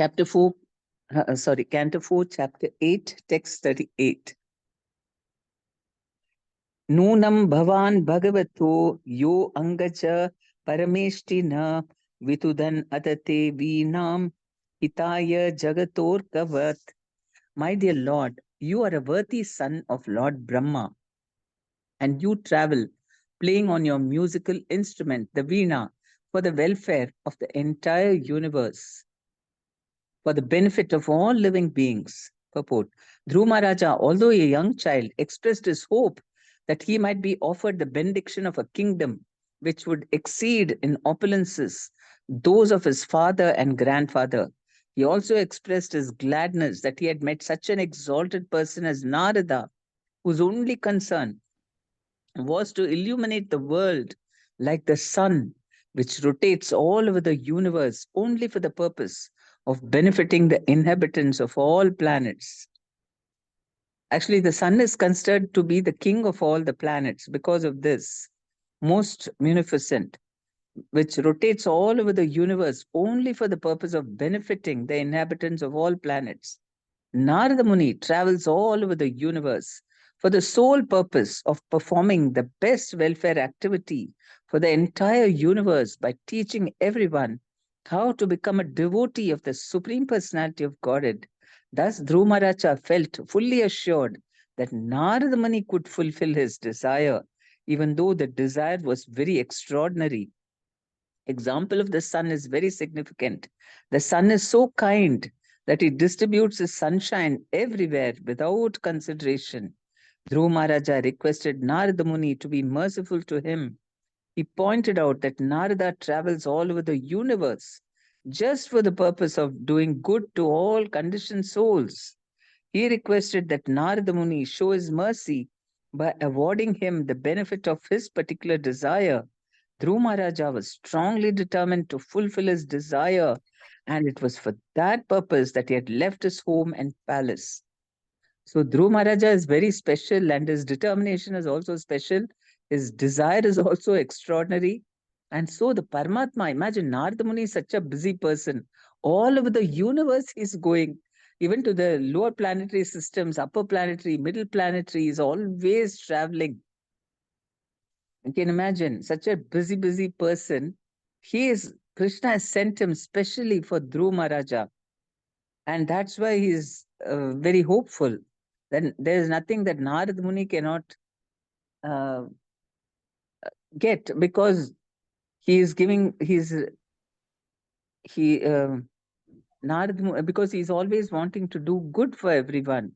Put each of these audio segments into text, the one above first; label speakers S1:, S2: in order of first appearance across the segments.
S1: Chapter 4, Canto 4, Chapter 8, Text 38. Nunam bhavan bhagavato yo angacha parameshtina vitudan atate vinam hitaya jagator kavat. My dear Lord, you are a worthy son of Lord Brahma, and you travel playing on your musical instrument, the veena, for the welfare of the entire universe, for the benefit of all living beings. Purport. Dhruva Maharaja, although a young child, expressed his hope that he might be offered the benediction of a kingdom which would exceed in opulences those of his father and grandfather. He also expressed his gladness that he had met such an exalted person as Narada, whose only concern was to illuminate the world like the sun, which rotates all over the universe only for the purpose of benefiting the inhabitants of all planets. Actually, the sun is considered to be the king of all the planets because of this, most munificent, which rotates all over the universe only for the purpose of benefiting the inhabitants of all planets. Narada Muni travels all over the universe for the sole purpose of performing the best welfare activity for the entire universe by teaching everyone how to become a devotee of the Supreme Personality of Godhead. Thus, Dhruva Maharaja felt fully assured that Narada Muni could fulfill his desire, even though the desire was very extraordinary. Example of the sun is very significant. The sun is so kind that it distributes his sunshine everywhere without consideration. Dhruva Maharaja requested Narada Muni to be merciful to him. He pointed out that Narada travels all over the universe just for the purpose of doing good to all conditioned souls. He requested that Narada Muni show his mercy by awarding him the benefit of his particular desire. Dhruva Maharaja was strongly determined to fulfill his desire, and it was for that purpose that he had left his home and palace. So Dhruva Maharaja is very special, and his determination is also special. His desire is also extraordinary. And so the Paramatma, imagine Narada Muni is such a busy person. All over the universe he's going, even to the lower planetary systems, upper planetary, middle planetary, is always traveling. You can imagine such a busy person. Krishna has sent him specially for Dhruva Maharaja. And that's why he is very hopeful. Then there is nothing that Narada Muni cannot uh, get, because he is giving he Narada because he is always wanting to do good for everyone,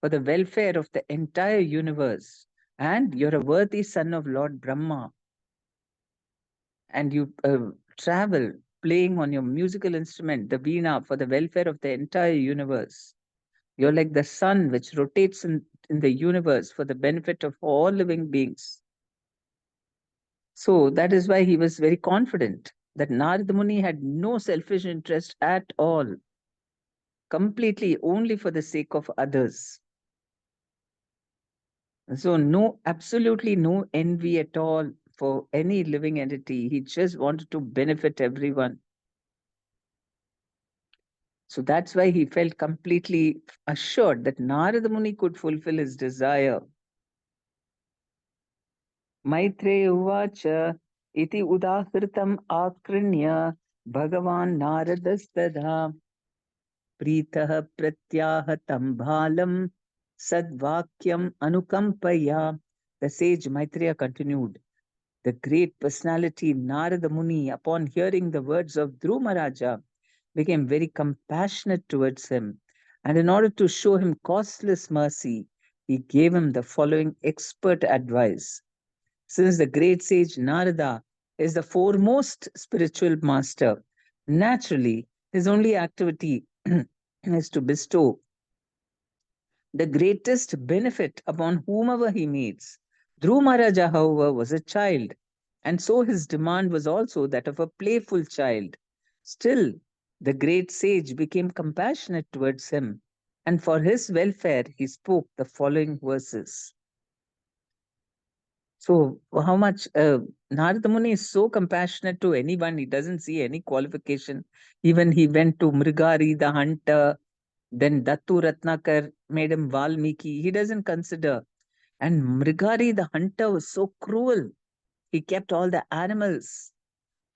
S1: for the welfare of the entire universe. And you're a worthy son of Lord Brahma, and you travel playing on your musical instrument, the veena, for the welfare of the entire universe. You're like the sun which rotates in the universe for the benefit of all living beings. So that is why he was very confident that Narada Muni had no selfish interest at all, completely only for the sake of others. So absolutely no envy at all for any living entity. He just wanted to benefit everyone. So that's why he felt completely assured that Narada Muni could fulfill his desire. Maitreya uvacha iti udahritam akranya Bhagavan Naradastadha Pritah pratyahatam bhalam sadvakyam anukampaya. The sage Maitreya continued. The great personality Narada Muni, upon hearing the words of Dhruva Maharaja, became very compassionate towards him. And in order to show him costless mercy, he gave him the following expert advice. Since the great sage Narada is the foremost spiritual master, naturally, his only activity is to bestow the greatest benefit upon whomever he meets. Dhruva Maharaja, however, was a child, and so his demand was also that of a playful child. Still, the great sage became compassionate towards him, and for his welfare he spoke the following verses. So, how much Narada Muni is so compassionate to anyone, he doesn't see any qualification. Even he went to Mrigari, the hunter, then Dattu Ratnakar made him Valmiki. He doesn't consider. And Mrigari, the hunter, was so cruel. He kept all the animals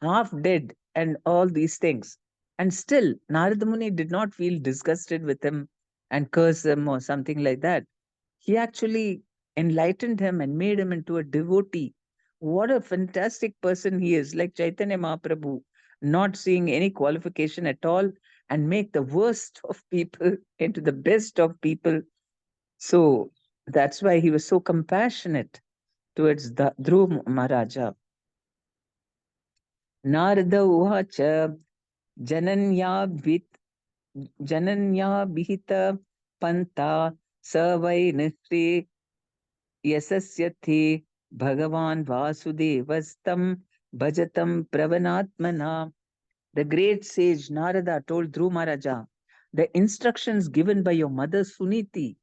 S1: half dead and all these things. And still, Narada Muni did not feel disgusted with him and curse him or something like that. He actually enlightened him and made him into a devotee. What a fantastic person he is, like Chaitanya Mahaprabhu, not seeing any qualification at all and make the worst of people into the best of people. So that's why he was so compassionate towards the Dhruv Maharaja. Narada Uvacha Jananya Bit Jananya Bihita Panta Savai Nihri Yasasyathi Bhagavan Vasudevastam Bhajatam Pravanatmana. The great sage Narada told Dhruv Maharaja, the instructions given by your mother Suniti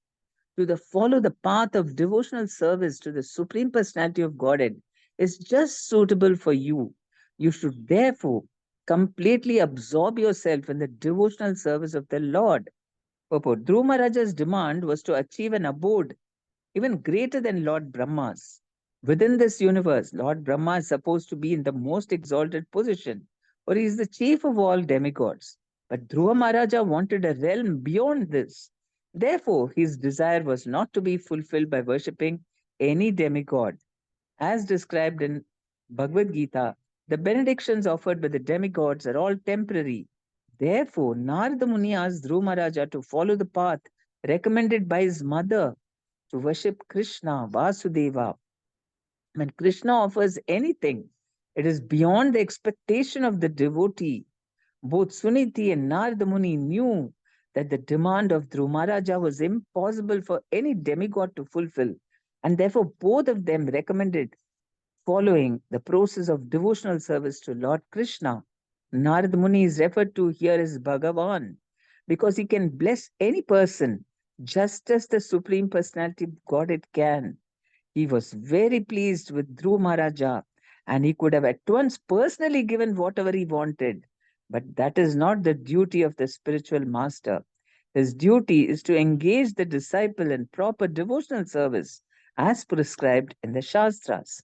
S1: to follow the path of devotional service to the Supreme Personality of Godhead is just suitable for you. You should therefore completely absorb yourself in the devotional service of the Lord. Purport. Dhruv Maharaja's demand was to achieve an abode even greater than Lord Brahma's. Within this universe, Lord Brahma is supposed to be in the most exalted position, for he is the chief of all demigods. But Dhruva Maharaja wanted a realm beyond this. Therefore, his desire was not to be fulfilled by worshipping any demigod. As described in Bhagavad Gita, the benedictions offered by the demigods are all temporary. Therefore, Narada Muni asked Dhruva Maharaja to follow the path recommended by his mother to worship Krishna, Vasudeva. When Krishna offers anything, it is beyond the expectation of the devotee. Both Suniti and Narada Muni knew that the demand of Dhruva Maharaja was impossible for any demigod to fulfill, and therefore both of them recommended following the process of devotional service to Lord Krishna. Narada Muni is referred to here as Bhagavan because he can bless any person just as the Supreme Personality of Godhead can. He was very pleased with Dhruv Maharaja and he could have at once personally given whatever he wanted. But that is not the duty of the spiritual master. His duty is to engage the disciple in proper devotional service as prescribed in the Shastras.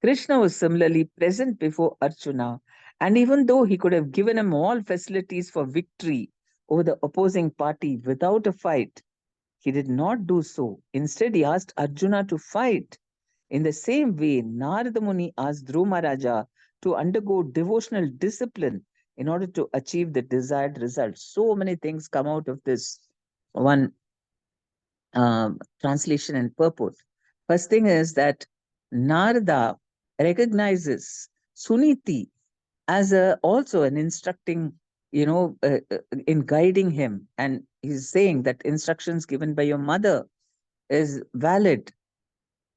S1: Krishna was similarly present before Arjuna, and even though he could have given him all facilities for victory over the opposing party without a fight, he did not do so. Instead, he asked Arjuna to fight. In the same way, Narada Muni asked Dhruva Maharaja to undergo devotional discipline in order to achieve the desired result. So many things come out of this one translation and purport. First thing is that Narada recognizes Suniti as also an instructing, in guiding him. And he's saying that instructions given by your mother is valid.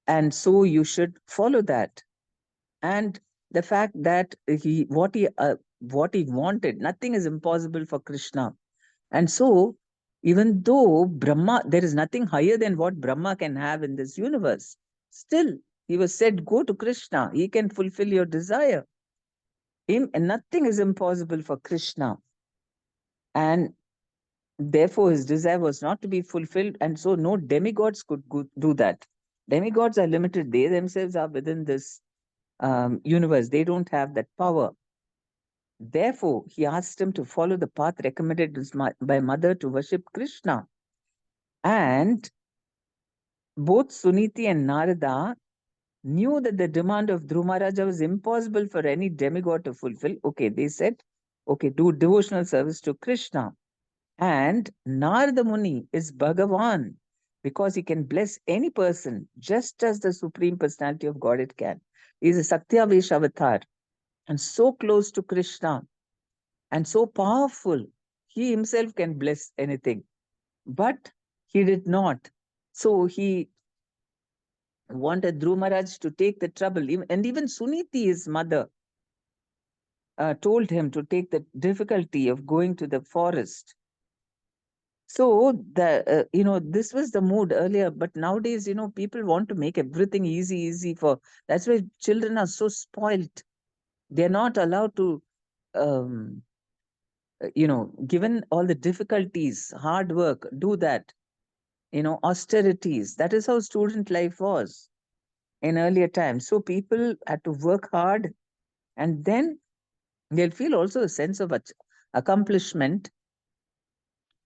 S1: And so you should follow that. And the fact that what he wanted, nothing is impossible for Krishna. And so, even though Brahma, there is nothing higher than what Brahma can have in this universe, still he was said, go to Krishna, he can fulfill your desire. Nothing is impossible for Krishna. And therefore, his desire was not to be fulfilled. And so, no demigods could do that. Demigods are limited, they themselves are within this universe, they don't have that power. Therefore, he asked him to follow the path recommended by mother to worship Krishna. And both Suniti and Narada knew that the demand of Dhruva Maharaja was impossible for any demigod to fulfill. Okay, they said, okay, do devotional service to Krishna. And Narada Muni is Bhagavan because he can bless any person just as the Supreme Personality of Godhead can. He is a Sakyavesh avatar and so close to Krishna and so powerful. He himself can bless anything. But he did not. So he wanted Dhruv Maharaj to take the trouble. And even Suniti, his mother, told him to take the difficulty of going to the forest So this was the mood earlier, but nowadays, people want to make everything easy for. That's why children are so spoilt. They're not allowed to, um, given all the difficulties, hard work, do that. Austerities. That is how student life was in earlier times. So people had to work hard, and then they'll feel also a sense of accomplishment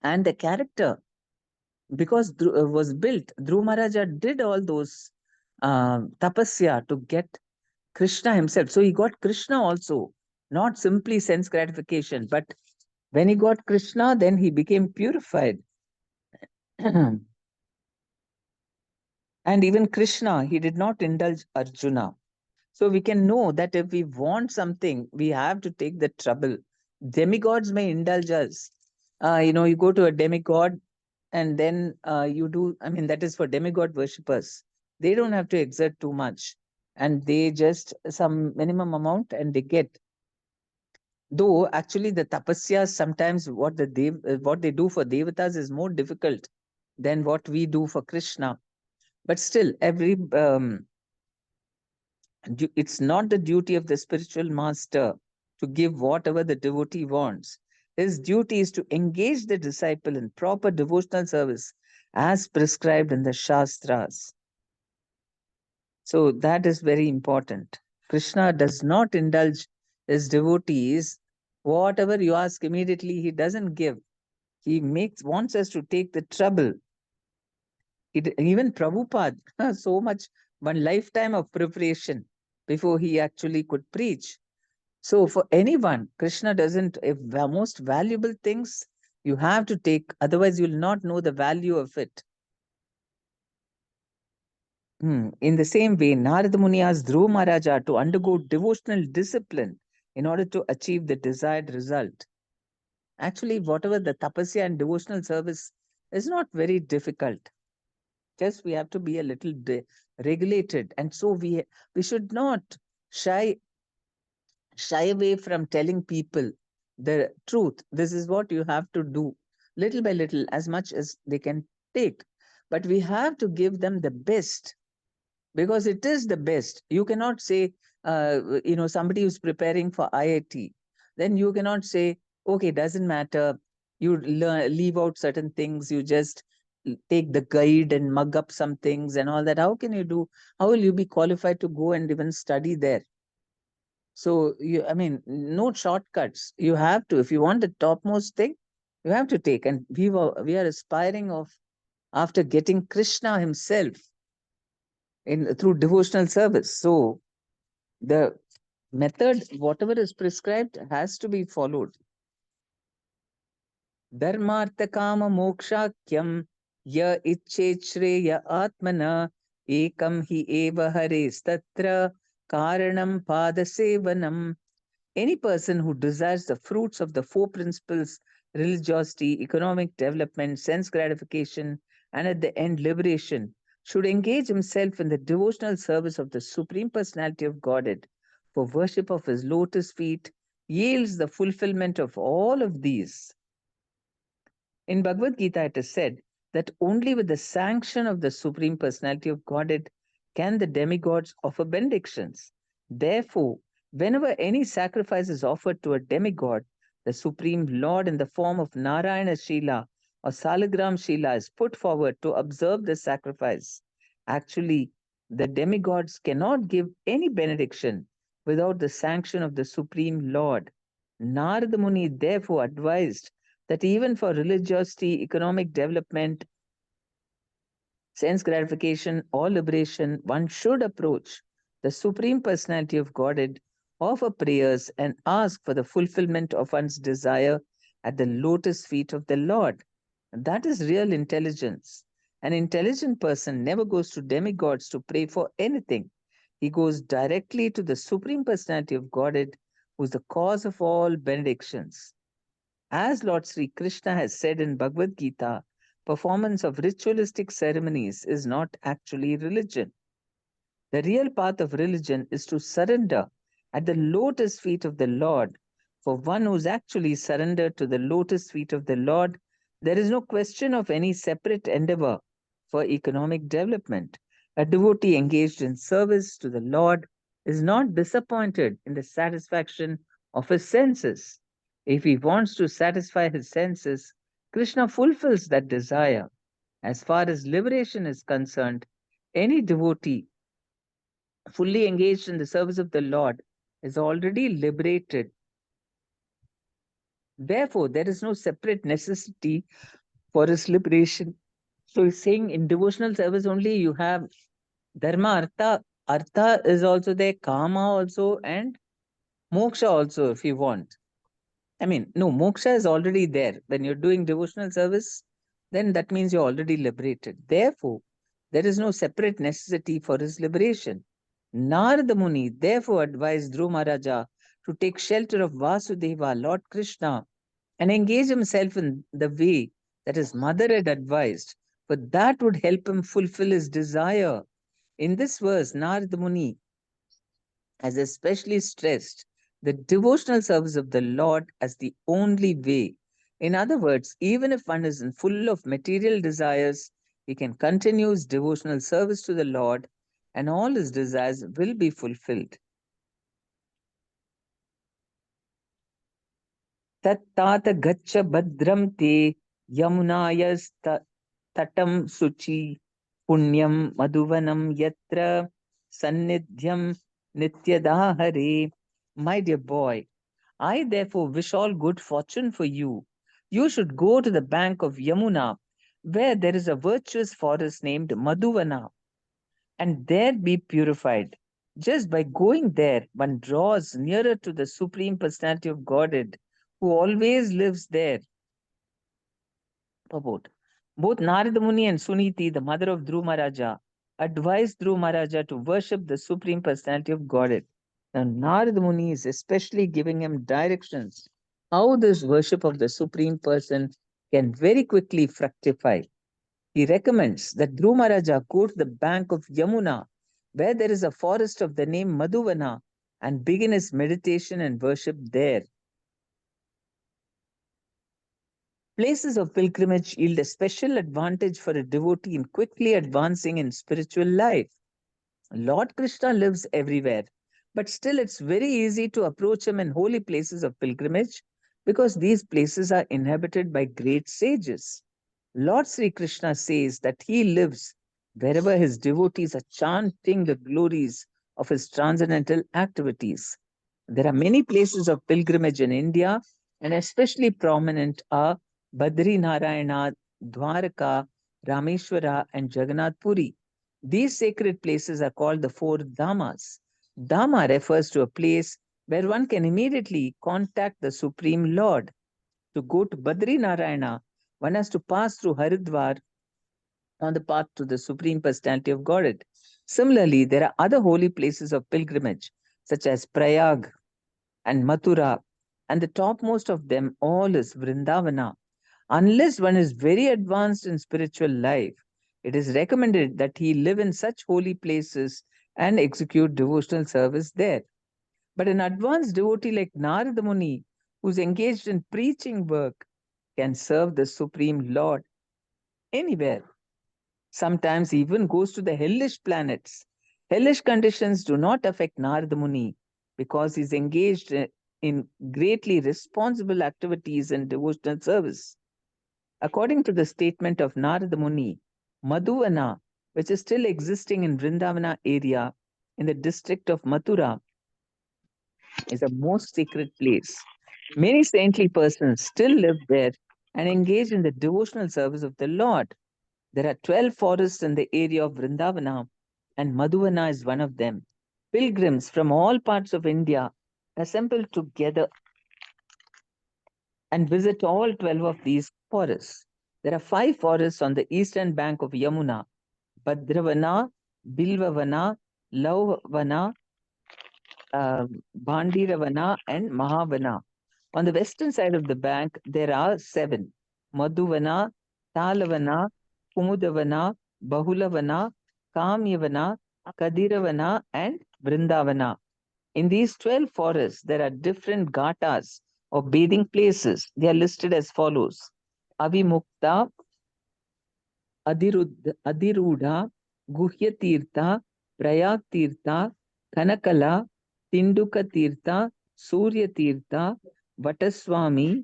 S1: and the character, because was built. Dhruv Maharaja did all those tapasya to get Krishna himself. So he got Krishna also, not simply sense gratification, but when he got Krishna, then he became purified. And even Krishna, he did not indulge Arjuna. So we can know that if we want something, we have to take the trouble. Demigods may indulge us. You go to a demigod and then you do, I mean, that is for demigod worshippers. They don't have to exert too much, and they just some minimum amount and they get. Though actually the tapasyas sometimes what they do for devatas is more difficult than what we do for Krishna. But still, it's not the duty of the spiritual master to give whatever the devotee wants. His duty is to engage the disciple in proper devotional service as prescribed in the Shastras. So that is very important. Krishna does not indulge his devotees. Whatever you ask immediately, he doesn't give. He wants us to take the trouble. Even Prabhupada, so much, one lifetime of preparation before he actually could preach. So for anyone, Krishna doesn't, if the most valuable things you have to take, otherwise you'll not know the value of it. In the same way, Narada Muni asked Dhruva Maharaja to undergo devotional discipline in order to achieve the desired result. Actually, whatever the tapasya and devotional service is not very difficult. Just we have to be a little regulated, and so we should not shy shy away from telling people the truth. This is what you have to do, little by little, as much as they can take. But we have to give them the best, because it is the best. You cannot say, somebody who's preparing for IIT, then you cannot say, okay, doesn't matter. You leave out certain things. You just take the guide and mug up some things and all that. How can you do? How will you be qualified to go and even study there? So I mean, no shortcuts. You have to, if you want the topmost thing, you have to take. And we are aspiring of after getting Krishna himself in through devotional service. So the method, whatever is prescribed, has to be followed. Dharmartha kama mokshakyam ya ichet shreya atmana ekam hi eva hares tatra karanam padasevanam. Any person who desires the fruits of the four principles, religiosity, economic development, sense gratification, and at the end liberation, should engage himself in the devotional service of the Supreme Personality of Godhead, for worship of his lotus feet yields the fulfillment of all of these. In Bhagavad Gita, it is said that only with the sanction of the Supreme Personality of Godhead can the demigods offer benedictions. Therefore, whenever any sacrifice is offered to a demigod, the Supreme Lord in the form of Narayana Shila or Salagram Shila is put forward to observe the sacrifice. Actually, the demigods cannot give any benediction without the sanction of the Supreme Lord. Narada Muni therefore advised that even for religiosity, economic development, sense gratification, or liberation, one should approach the Supreme Personality of Godhead, offer prayers, and ask for the fulfillment of one's desire at the lotus feet of the Lord. That is real intelligence. An intelligent person never goes to demigods to pray for anything. He goes directly to the Supreme Personality of Godhead, who is the cause of all benedictions. As Lord Sri Krishna has said in Bhagavad Gita, performance of ritualistic ceremonies is not actually religion. The real path of religion is to surrender at the lotus feet of the Lord. For one who's actually surrendered to the lotus feet of the Lord There is no question of any separate endeavor for economic development. A devotee engaged in service to the Lord is not disappointed in the satisfaction of his senses. If he wants to satisfy his senses, Krishna fulfills that desire. As far as liberation is concerned, any devotee fully engaged in the service of the Lord is already liberated. Therefore, there is no separate necessity for his liberation. So he's saying in devotional service only you have dharma, artha. Artha is also there, kama also, and moksha also if you want. I mean, no, moksha is already there. When you're doing devotional service, then that means you're already liberated. Therefore, there is no separate necessity for his liberation. Narada Muni therefore advised Dhruva Maharaja to take shelter of Vasudeva, Lord Krishna, and engage himself in the way that his mother had advised, for that would help him fulfill his desire. In this verse, Narada Muni has especially stressed the devotional service of the Lord as the only way. In other words, even if one is full of material desires, he can continue his devotional service to the Lord and all his desires will be fulfilled. Tattata gaccha bhadram te yamunayas tatam suchi punyam madhuvanam yatra sannidhyam nityadahare. My dear boy, I therefore wish all good fortune for you. You should go to the bank of Yamuna, where there is a virtuous forest named Madhuvana, and there be purified. Just by going there, one draws nearer to the Supreme Personality of Godhead, who always lives there. Purport. Both Narada Muni and Suniti, the mother of Dhruva Maharaja, advised Dhruva Maharaja to worship the Supreme Personality of Godhead. Now, Narada Muni is especially giving him directions how this worship of the Supreme Person can very quickly fructify. He recommends that Dhruva Maharaja go to the bank of Yamuna, where there is a forest of the name Madhuvana, and begin his meditation and worship there. Places of pilgrimage yield a special advantage for a devotee in quickly advancing in spiritual life. Lord Krishna lives everywhere, but still it's very easy to approach him in holy places of pilgrimage because these places are inhabited by great sages. Lord Sri Krishna says that he lives wherever his devotees are chanting the glories of his transcendental activities. There are many places of pilgrimage in India, and especially prominent are Badri Narayana, Dwarka, Rameshwara, and Jagannath Puri. These sacred places are called the four Dhamas. Dhama refers to a place where one can immediately contact the Supreme Lord. To go to Badri Narayana, one has to pass through Haridwar on the path to the Supreme Personality of Godhead. Similarly, there are other holy places of pilgrimage, such as Prayag and Mathura, and the topmost of them all is Vrindavana. Unless one is very advanced in spiritual life, it is recommended that he live in such holy places and execute devotional service there. But an advanced devotee like Narada Muni, who's engaged in preaching work, can serve the Supreme Lord anywhere. Sometimes he even goes to the hellish planets. Hellish conditions do not affect Narada Muni because he's engaged in greatly responsible activities and devotional service. According to the statement of Narada Muni, Madhuvana, which is still existing in Vrindavana area in the district of Mathura, is a most sacred place. Many saintly persons still live there and engage in the devotional service of the Lord. There are 12 forests in the area of Vrindavana, and Madhuvana is one of them. Pilgrims from all parts of India assemble together and visit all 12 of these forests. There are 5 forests on the eastern bank of Yamuna: Bhadravana, Bilvavana, Lauvana, Bhandiravana, and Mahavana. On the western side of the bank, there are 7: Madhuvana, Talavana, Kumudavana, Bahulavana, Kamyavana, Kadiravana, and Vrindavana. In these 12 forests, there are different ghatas or bathing places. They are listed as follows: Avimukta, Adirudha, Guhya Tirtha, Prayag Tirtha, Kanakala, Tinduka Tirtha, Surya Tirtha, Vataswami,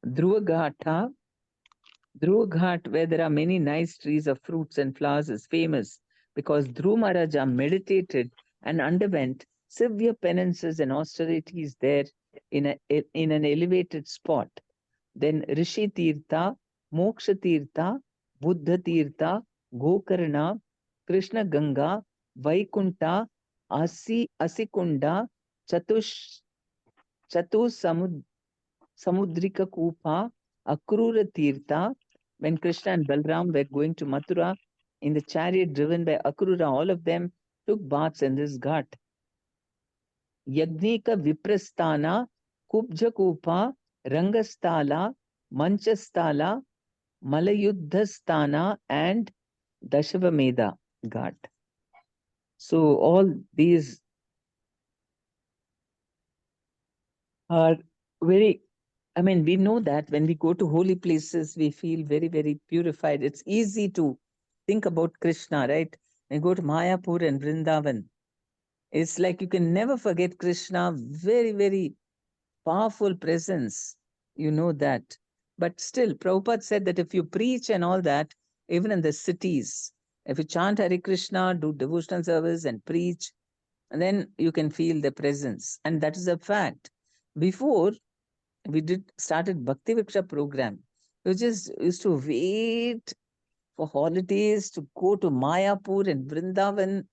S1: Dhruva Ghat, where there are many nice trees of fruits and flowers, is famous because Dhruva Maharaja meditated and underwent severe penances and austerities there in an elevated spot. Then Rishi Tirtha, Moksha Tirtha, Buddha Tirtha, Gokarna, Krishna Ganga, Vaikunta, Asikunda, Chatu Samudrika Kupa, Akrura Tirtha. When Krishna and Balram were going to Mathura in the chariot driven by Akrura, all of them took baths in this ghat. Yagnika Viprasthana, Kubja Kupa, Rangasthala, Manchasthala, Malayuddhasthana, and Dashavameda Ghat. So all these are very, I mean, we know that when we go to holy places, we feel very, very purified. It's easy to think about Krishna, right? When you go to Mayapur and Vrindavan, it's like you can never forget Krishna, very, very powerful presence. You know that. But still, Prabhupada said that if you preach and all that, even in the cities, if you chant Hare Krishna, do devotional service and preach, and then you can feel the presence. And that is a fact. Before we started Bhakti Viksha program, we just used to wait for holidays to go to Mayapur and Vrindavan.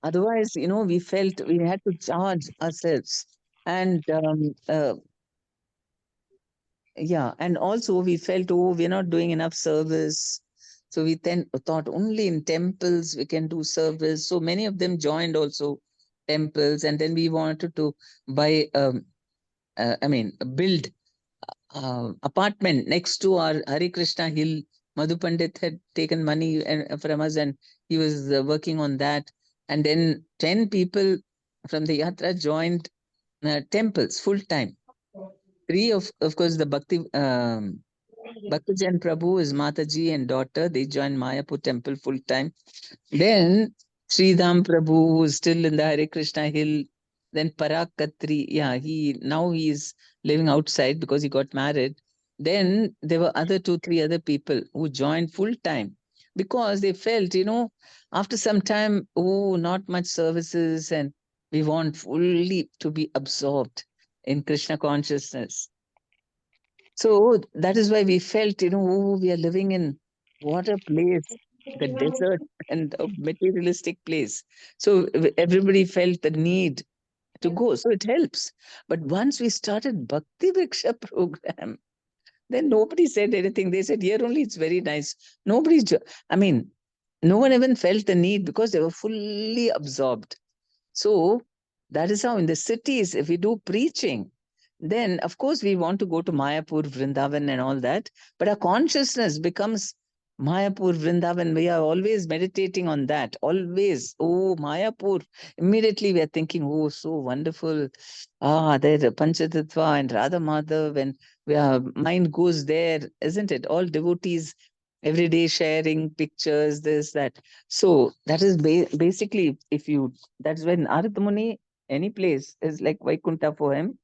S1: Otherwise, we felt we had to charge ourselves. And yeah, and also we felt, oh, we're not doing enough service. So we then thought only in temples we can do service. So many of them joined also temples, and then we wanted to buy, build apartment next to our Hare Krishna hill. Madhu Pandit had taken money from us, and he was working on that. And then 10 people from the yatra joined temples full time. Three of course, the Bhaktijan Prabhu is Mataji and daughter. They joined Mayapur temple full time. Then Sridham Prabhu, who's still in the Hare Krishna hill. Then Parag Khatri, yeah, he is living outside because he got married. Then there were other 2, 3 other people who joined full time because they felt, after some time, oh, not much services, and we want fully to be absorbed in Krishna consciousness. So that is why we felt, oh, we are living in what a place, the desert and a materialistic place. So everybody felt the need to go. So it helps. But once we started Bhakti Vriksha program, then nobody said anything. They said, here only it's very nice. I mean, no one even felt the need because they were fully absorbed. So that is how in the cities, if we do preaching, then of course we want to go to Mayapur, Vrindavan, and all that. But our consciousness becomes Mayapur, Vrindavan. We are always meditating on that. Always, oh, Mayapur. Immediately we are thinking, oh, so wonderful. There, Panchatattva and Radha Madhav, and our mind goes there, isn't it? All devotees every day sharing pictures, this, that. So that is basically, that's when Narada Muni, any place is like Vaikunta for him.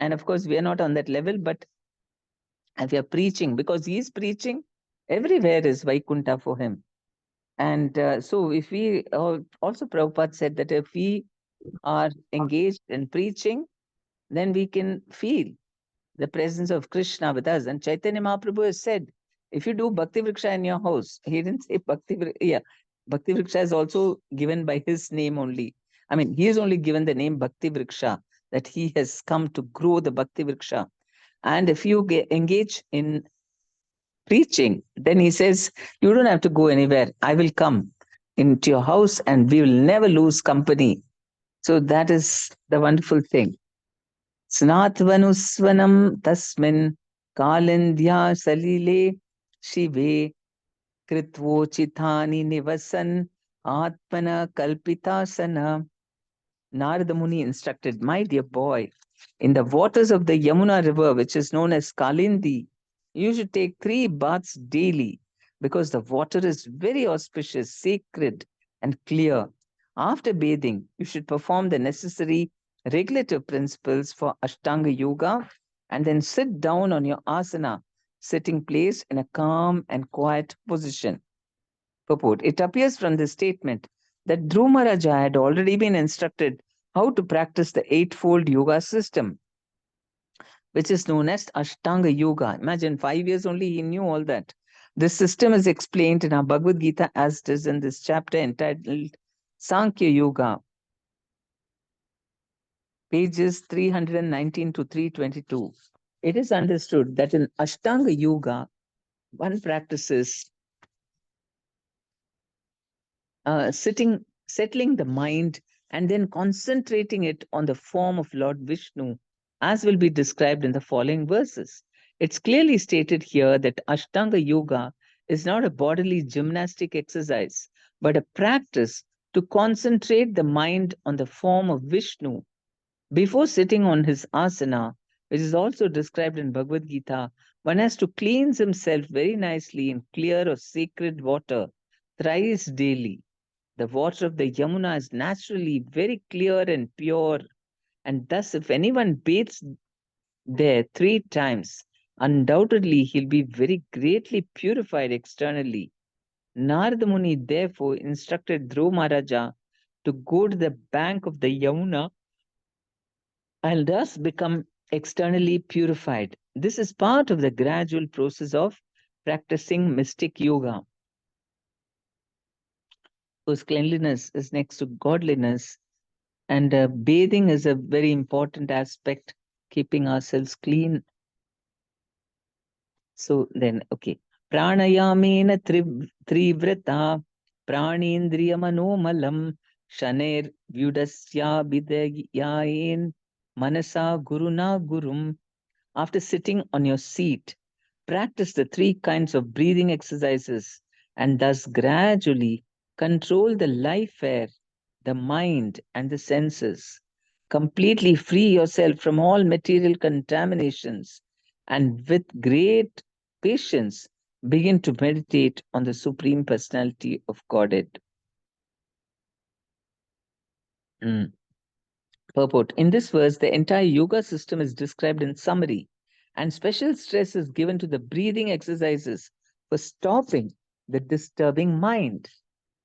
S1: And of course, we are not on that level, but if we are preaching, because he is preaching, everywhere is Vaikunta for him. And so if we, also Prabhupada said that if we are engaged in preaching, then we can feel the presence of Krishna with us. And Chaitanya Mahaprabhu has said, if you do Bhakti Vriksha in your house, he didn't say Bhakti Vriksha. Yeah, Bhakti Vriksha is also given by his name only. I mean, he is only given the name Bhakti Vriksha, that he has come to grow the Bhakti Vriksha. And if you engage in preaching, then he says, you don't have to go anywhere. I will come into your house and we will never lose company. So that is the wonderful thing. Snatvanusvanam tasmin kalindhya salile shive kritvochithani nivasan atmana kalpitasana. Narada Muni instructed, my dear boy, in the waters of the Yamuna river, which is known as Kalindi, You should take 3 baths daily because the water is very auspicious, sacred, and clear. After bathing, you should perform the necessary regulative principles for Ashtanga Yoga and then sit down on your asana, sitting place in a calm and quiet position. Purport. It appears from this statement that Dhruv Maharaja had already been instructed how to practice the eightfold yoga system, which is known as Ashtanga Yoga. Imagine 5 years only, he knew all that. This system is explained in our Bhagavad Gita as it is in this chapter entitled Sankhya Yoga, pages 319 to 322. It is understood that in Ashtanga Yoga, one practices settling the mind and then concentrating it on the form of Lord Vishnu, as will be described in the following verses. It's clearly stated here that Ashtanga Yoga is not a bodily gymnastic exercise, but a practice to concentrate the mind on the form of Vishnu. Before sitting on his asana, which is also described in Bhagavad Gita, one has to cleanse himself very nicely in clear or sacred water thrice daily. The water of the Yamuna is naturally very clear and pure, and thus, if anyone bathes there 3 times, undoubtedly he'll be very greatly purified externally. Narada Muni therefore instructed Dhruva Maharaja to go to the bank of the Yamuna and thus become externally purified. This is part of the gradual process of practicing mystic yoga, whose cleanliness is next to godliness. And bathing is a very important aspect, keeping ourselves clean. So then, okay. Pranayamena trivrata pranindriya manomalam shaner vyudasya bidayayen manasa guruna gurum. After sitting on your seat, practice the 3 kinds of breathing exercises and thus gradually control the life air, the mind, and the senses. Completely free yourself from all material contaminations and with great patience begin to meditate on the Supreme Personality of Godhead. Mm. Purport. In this verse, the entire yoga system is described in summary, and special stress is given to the breathing exercises for stopping the disturbing mind.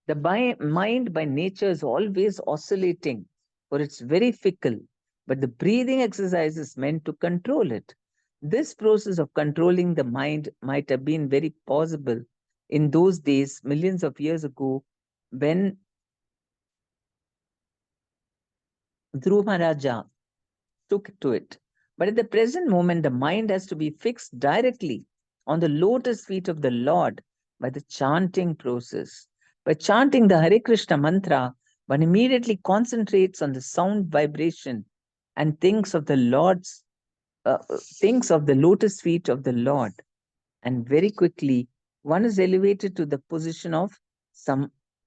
S1: The mind by nature is always oscillating, for it's very fickle, but the breathing exercise is meant to control it. This process of controlling the mind might have been very possible in those days, millions of years ago, when Dhruva Maharaja took to it. But at the present moment, the mind has to be fixed directly on the lotus feet of the Lord by the chanting process. By chanting the Hare Krishna mantra, one immediately concentrates on the sound vibration and thinks of the lotus feet of the Lord, and very quickly one is elevated to the position of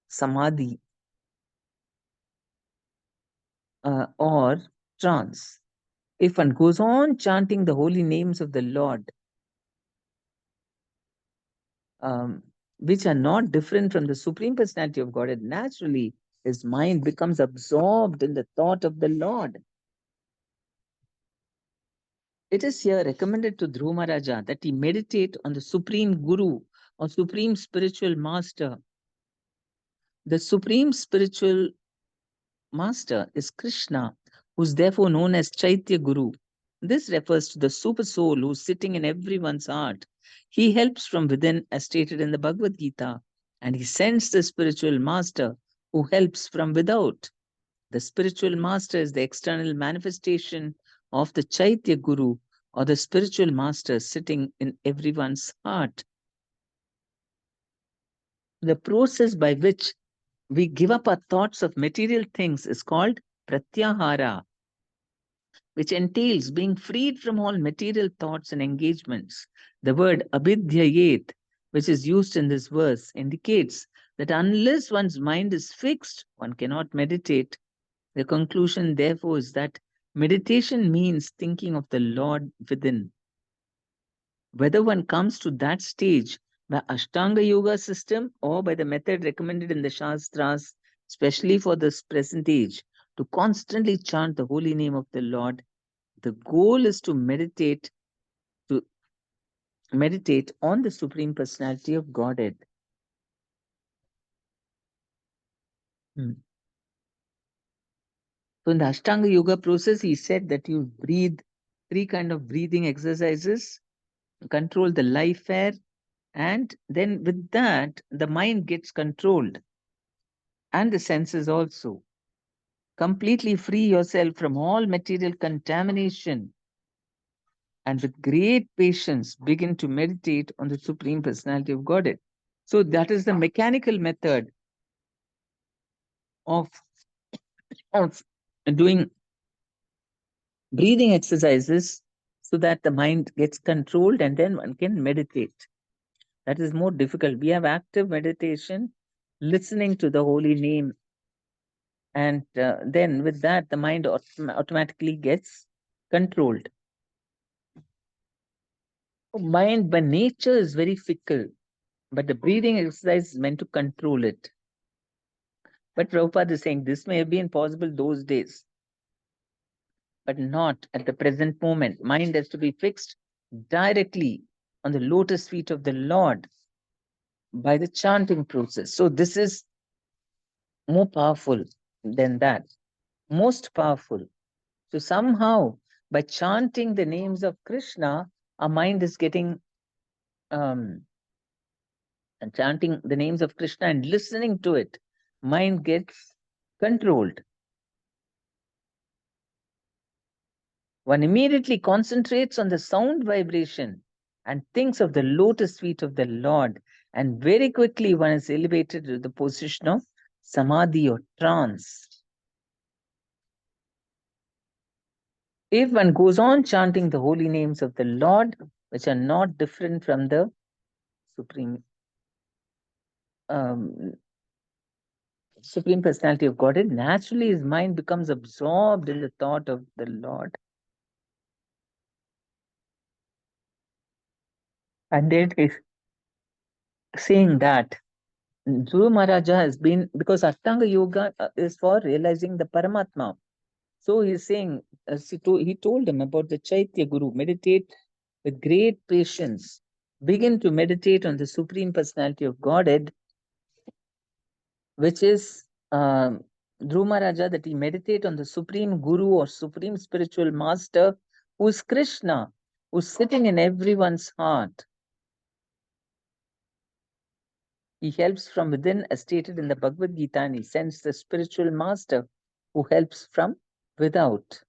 S1: samadhi or trance. If one goes on chanting the holy names of the Lord, um, which are not different from the Supreme Personality of Godhead, naturally his mind becomes absorbed in the thought of the Lord. It is here recommended to Dhruva Maharaja that he meditate on the Supreme Guru or Supreme Spiritual Master. The Supreme Spiritual Master is Krishna, who is therefore known as Chaitya Guru. This refers to the super soul who is sitting in everyone's heart. He helps from within, as stated in the Bhagavad Gita, and he sends the spiritual master who helps from without. The spiritual master is the external manifestation of the Chaitya Guru or the spiritual master sitting in everyone's heart. The process by which we give up our thoughts of material things is called pratyahara, which entails being freed from all material thoughts and engagements. The word abhidyayet, which is used in this verse, indicates that unless one's mind is fixed, one cannot meditate. The conclusion, therefore, is that meditation means thinking of the Lord within. Whether one comes to that stage by Ashtanga Yoga system or by the method recommended in the Shastras, especially for this present age, to constantly chant the holy name of the Lord, the goal is to meditate on the Supreme Personality of Godhead. Hmm. So in the Ashtanga Yoga process, he said that you breathe three kind of breathing exercises, control the life air, and then with that, the mind gets controlled and the senses also. Completely free yourself from all material contamination and with great patience begin to meditate on the Supreme Personality of Godhead. So that is the mechanical method of, of doing breathing exercises so that the mind gets controlled and then one can meditate. That is more difficult. We have active meditation, listening to the holy name, and then with that, the mind automatically gets controlled. Mind by nature is very fickle, but the breathing exercise is meant to control it. But Prabhupada is saying this may have been possible those days, but not at the present moment. Mind has to be fixed directly on the lotus feet of the Lord by the chanting process. So this is more powerful than that, most powerful. So somehow, by chanting the names of Krishna, our mind is getting and chanting the names of Krishna and listening to it, mind gets controlled. One immediately concentrates on the sound vibration and thinks of the lotus feet of the Lord, and very quickly one is elevated to the position of samadhi or trance. If one goes on chanting the holy names of the Lord, which are not different from the Supreme um, Supreme Personality of Godhead, naturally his mind becomes absorbed in the thought of the Lord. And then he's saying that Guru Maharaja has been, because Ashtanga Yoga is for realizing the Paramatma. So he's saying, he told him about the Chaitya Guru, meditate with great patience, begin to meditate on the Supreme Personality of Godhead, which is Dhruva Maharaja, that he meditate on the Supreme Guru or Supreme Spiritual Master, who is Krishna, who's sitting in everyone's heart. He helps from within, as stated in the Bhagavad Gita, and he sends the spiritual master who helps from without.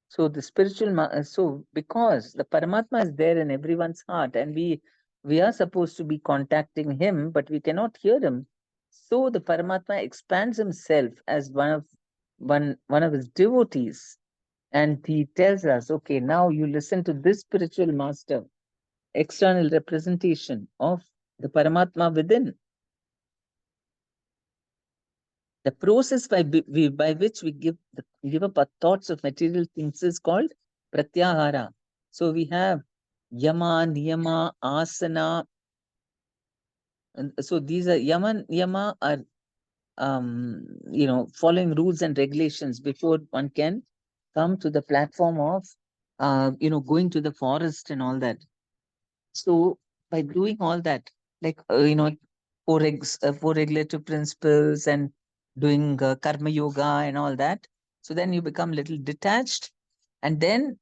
S1: So the so because the Paramatma is there in everyone's heart, and we are supposed to be contacting him, but we cannot hear him. So the Paramatma expands himself as one of his devotees, and he tells us, okay, now you listen to this spiritual master, external representation of the Paramatma within. The process by which we give up our thoughts of material things is called pratyahara. So we have yama, niyama, asana. And so these are yama are following rules and regulations before one can come to the platform of going to the forest and all that. So by doing all that, like four regulative principles and doing karma yoga and all that, so then you become little detached, and then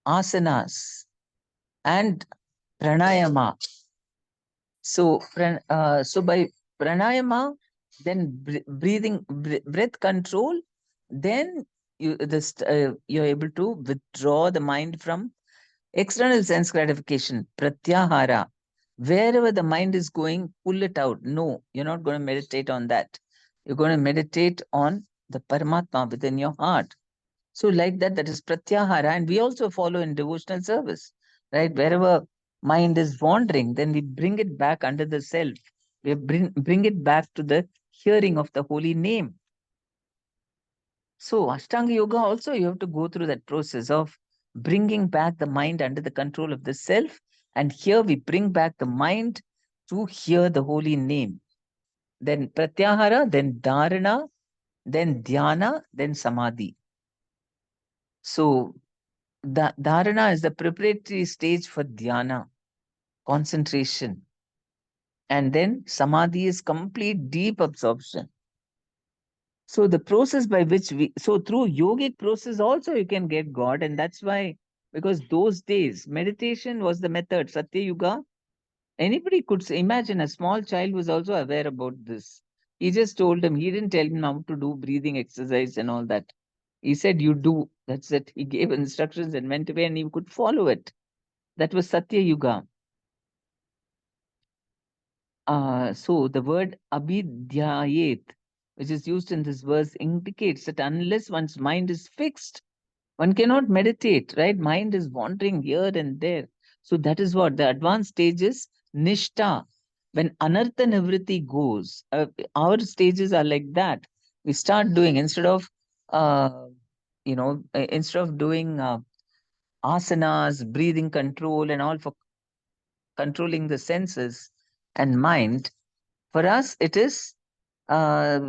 S1: asanas and pranayama. So so by pranayama, then breath control, then you're able to withdraw the mind from external sense gratification, pratyahara. Wherever the mind is going, pull it out. No, you're not going to meditate on that. You're going to meditate on the Paramatma within your heart. So, like that, that is pratyahara. And we also follow in devotional service, right? Wherever mind is wandering, then we bring it back under the self. We bring it back to the hearing of the holy name. So Ashtanga Yoga also, you have to go through that process of bringing back the mind under the control of the self. And here we bring back the mind to hear the holy name. Then Pratyahara, then Dharana, then Dhyana, then Samadhi. So the Dharana is the preparatory stage for Dhyana, concentration. And then Samadhi is complete deep absorption. So the process by which so through yogic process also you can get God. And that's why, because those days, meditation was the method. Satya Yuga, anybody could imagine a small child was also aware about this. He just told him, he didn't tell him how to do breathing exercise and all that. He said, you do. That's it. He gave instructions and went away and he could follow it. That was Satya Yuga. So the word abhidhyayet, which is used in this verse, indicates that unless one's mind is fixed, one cannot meditate, right? Mind is wandering here and there. So that is what the advanced stage is, nishta. When anartha nivritti goes, our stages are like that. We start doing, uh, instead of doing asanas, breathing control, and all for controlling the senses and mind, for us it is uh,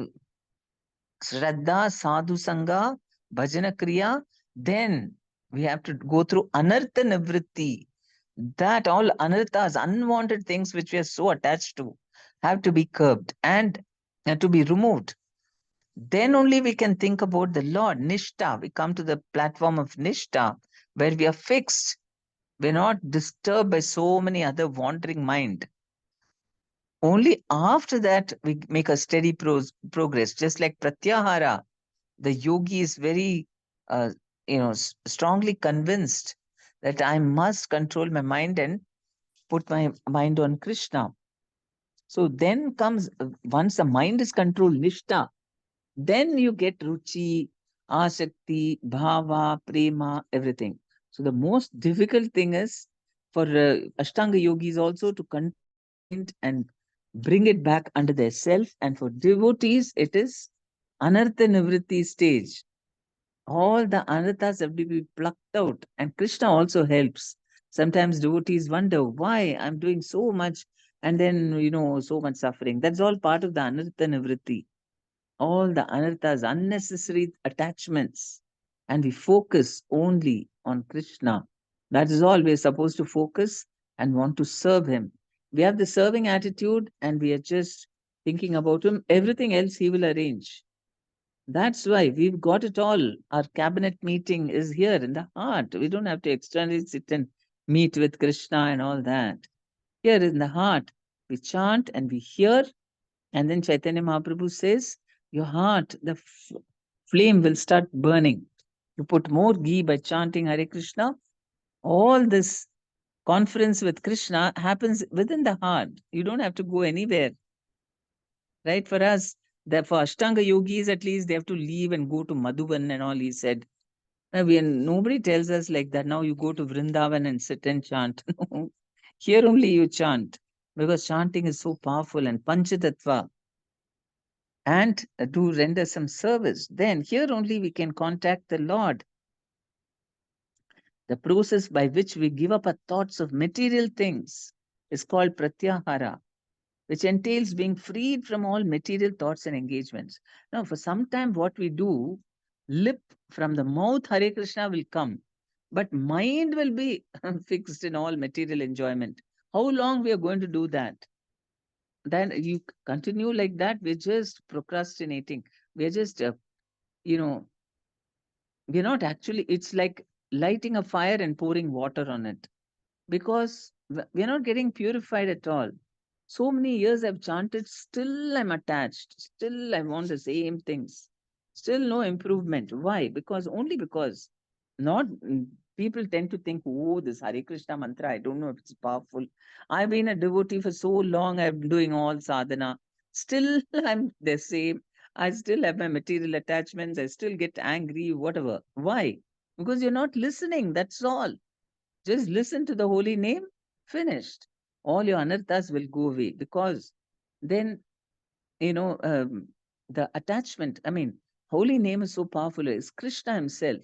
S1: Shraddha, Sadhu Sangha, Bhajana Kriya, then we have to go through Anartha Nivritti. That all anarthas, unwanted things which we are so attached to, have to be curbed and to be removed. Then only we can think about the Lord, Nishta. We come to the platform of Nishta, where we are fixed. We're not disturbed by so many other wandering mind. Only after that we make a steady progress, just like Pratyahara. The yogi is very, uh, strongly convinced that I must control my mind and put my mind on Krishna. So then comes, once the mind is controlled, Nishta, then you get Ruchi, Asakti, Bhava, Prema, everything. So the most difficult thing is for Ashtanga yogis also to control the mind and bring it back under their self. And for devotees, it is Anartha Nivritti stage. All the anarthas have to be plucked out, and Krishna also helps. Sometimes devotees wonder why I'm doing so much and then, so much suffering. That's all part of the anartha nivritti. All the anarthas, unnecessary attachments, and we focus only on Krishna. That is all we are supposed to focus and want to serve Him. We have the serving attitude and we are just thinking about Him. Everything else He will arrange. That's why we've got it all. Our cabinet meeting is here in the heart. We don't have to externally sit and meet with Krishna and all that. Here in the heart, we chant and we hear. And then Chaitanya Mahaprabhu says, your heart, the flame will start burning. You put more ghee by chanting Hare Krishna. All this conference with Krishna happens within the heart. You don't have to go anywhere. Right? For us, for Ashtanga yogis, at least they have to leave and go to Madhuban and all, he said. Nobody tells us like that. Now you go to Vrindavan and sit and chant. No. Here only you chant because chanting is so powerful and Panchatattva and to render some service. Then here only we can contact the Lord. The process by which we give up our thoughts of material things is called Pratyahara, which entails being freed from all material thoughts and engagements. Now, for some time, what we do, lip from the mouth, Hare Krishna will come, but mind will be fixed in all material enjoyment. How long we are going to do that? Then you continue like that, we're just procrastinating. We're just, you know, we're not actually, it's like lighting a fire and pouring water on it because we're not getting purified at all. So many years I've chanted, still I'm attached, still I want the same things, still no improvement. Why? Only because not people tend to think, oh, this Hare Krishna mantra, I don't know if it's powerful. I've been a devotee for so long, I'm doing all sadhana, still I'm the same. I still have my material attachments, I still get angry, whatever. Why? Because you're not listening, that's all. Just listen to the holy name, finished. All your anarthas will go away because then, you know, the attachment, I mean, Holy name is so powerful. It's Krishna himself.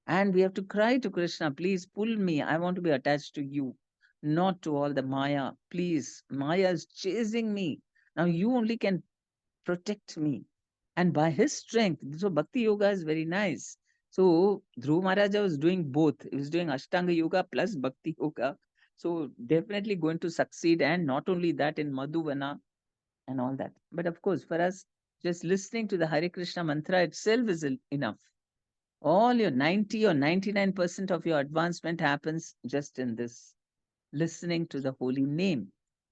S1: And we have to cry to Krishna, please pull me. I want to be attached to you, not to all the Maya. Please, Maya is chasing me. Now you only can protect me. And by his strength, so Bhakti Yoga is very nice. So Dhruva Maharaja was doing both. He was doing Ashtanga Yoga plus Bhakti Yoga. So definitely going to succeed. And not only that, in Madhuvana and all that. But of course, for us, just listening to the Hare Krishna mantra itself is enough. All your 90 or 99% of your advancement happens just in this, listening to the holy name.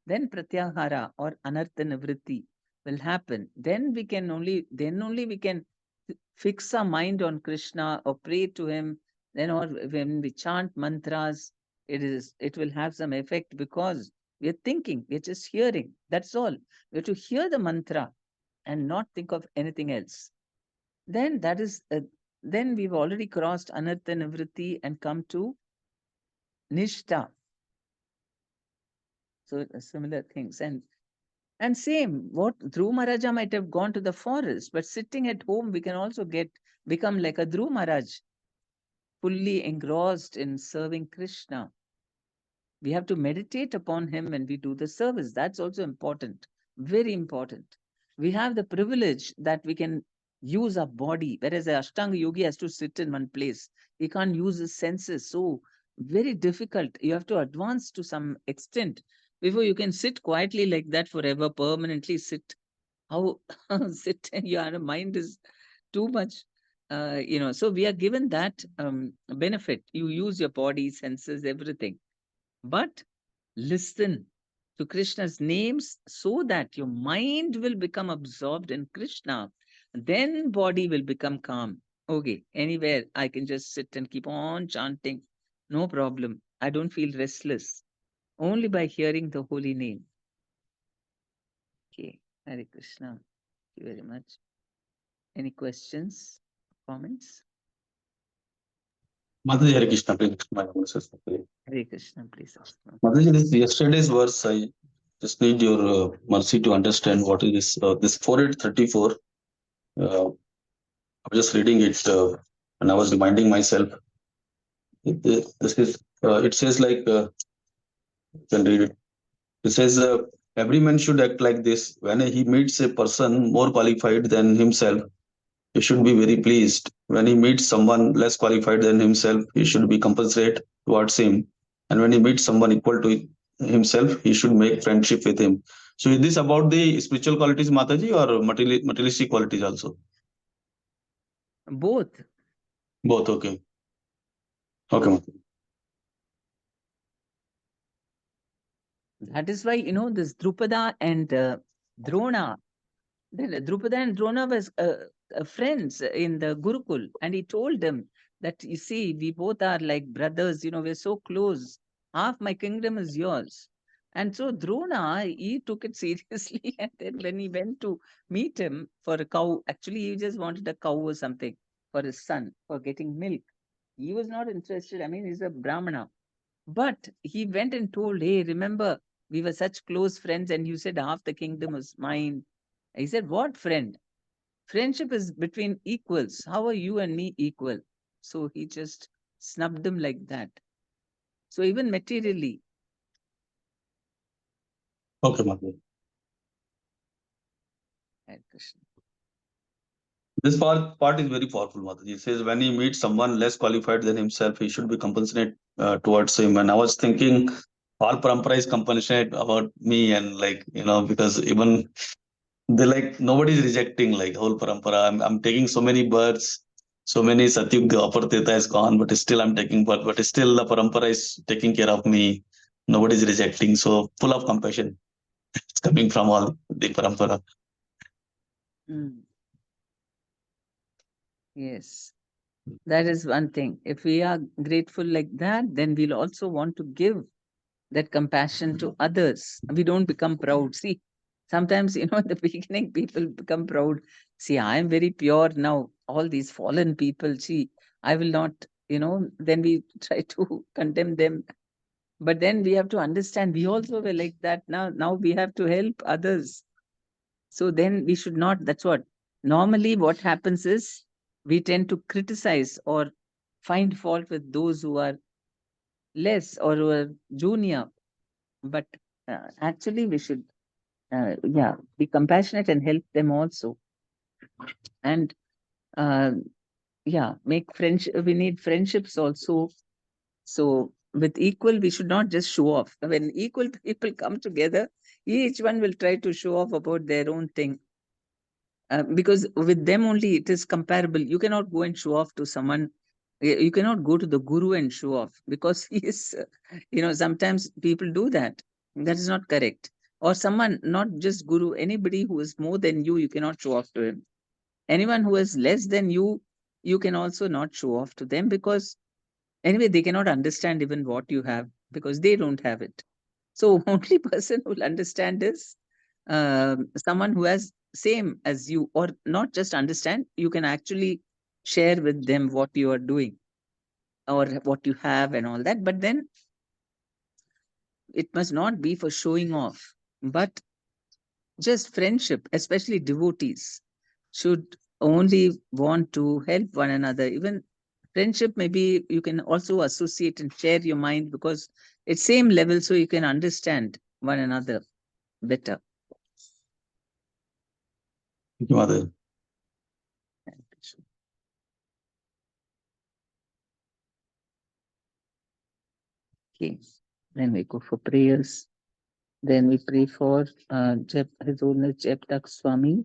S1: Then pratyahara or anartha nivritti will happen. Then only we can fix our mind on Krishna or pray to him. Then or when we chant mantras, it will have some effect because we are thinking, we are just hearing. That's all. We have to hear the mantra and not think of anything else. Then then we've already crossed anartha nivritti and come to nishta. So similar things. And same, what Dhruva Maharaja might have gone to the forest, but sitting at home, we can also become like a Dhruva Maharaj, fully engrossed in serving Krishna. We have to meditate upon him when we do the service. That's also important, very important. We have the privilege that we can use our body, whereas the Ashtanga yogi has to sit in one place. He can't use his senses. So very difficult. You have to advance to some extent before you can sit quietly like that forever, permanently sit. How sit your mind is too much. So we are given that benefit. You use your body, senses, everything. But listen to Krishna's names so that your mind will become absorbed in Krishna. Then body will become calm. Okay, anywhere I can just sit and keep on chanting. No problem. I don't feel restless. Only by hearing the holy name. Okay, Hare Krishna. Thank you very much. Any questions, comments?
S2: Mataji, Hare Krishna, please. My voice is okay.
S1: Hare Krishna, please.
S2: Mataji, this yesterday's verse, I just need your mercy to understand what is this 4834. I was just reading it and I was reminding myself. This is it says like you can read it. It says every man should act like this when he meets a person more qualified than himself. He should be very pleased. When he meets someone less qualified than himself, he should be compassionate towards him. And when he meets someone equal to himself, he should make friendship with him. So is this about the spiritual qualities, Mataji, or materialistic qualities also?
S1: Both.
S2: Both, okay. Okay, Mataji.
S1: That is why, this Drupada and Drona, Drupada and Drona was friends in the Gurukul, and he told them that, you see, we both are like brothers, we're so close. Half my kingdom is yours. And so Drona, he took it seriously. And then when he went to meet him for a cow, actually, he just wanted a cow or something for his son for getting milk. He was not interested. I mean, he's a Brahmana. But he went and told, hey, remember, we were such close friends, and you said half the kingdom was mine. He said, what friend? Friendship is between equals. How are you and me equal? So he just snubbed him like that. So even materially.
S2: Okay, Mataji.
S1: Krishna.
S2: This part is very powerful, Mataji. It says when he meets someone less qualified than himself, he should be compassionate towards him. And I was thinking, all parampara is compassionate about me, and because even they like nobody's rejecting like whole parampara. I'm taking so many births, so many Satyug, the Aparteta is gone, but still I'm taking birth, but still the parampara is taking care of me. Nobody's rejecting. So full of compassion. It's coming from all the parampara.
S1: Mm. Yes. That is one thing. If we are grateful like that, then we'll also want to give that compassion to others. We don't become proud. See, sometimes, at the beginning, people become proud. See, I am very pure now. All these fallen people, see, I will not, then we try to condemn them. But then we have to understand we also were like that. Now we have to help others. So then we should not, that's what. Normally, what happens is we tend to criticize or find fault with those who are less or who are junior. But actually, we should, be compassionate and help them also. And uh, make friendship. We need friendships also. So with equal, we should not just show off. When equal people come together, each one will try to show off about their own thing. Because with them only it is comparable. You cannot go and show off to someone. You cannot go to the guru and show off because he is, sometimes people do that. That is not correct. Or someone, not just guru, anybody who is more than you cannot show off to him. Anyone who is less than you can also not show off to them, because anyway, they cannot understand even what you have because they don't have it. So only person who will understand is someone who has same as you, or not just understand. You can actually share with them what you are doing or what you have and all that. But then it must not be for showing off, but just friendship, especially devotees, should only want to help one another. Even friendship, maybe you can also associate and share your mind because it's same level, so you can understand one another better.
S2: Thank you, Mother.
S1: Okay, then we go for prayers. Then we pray for His Holiness Jep Tak Swami,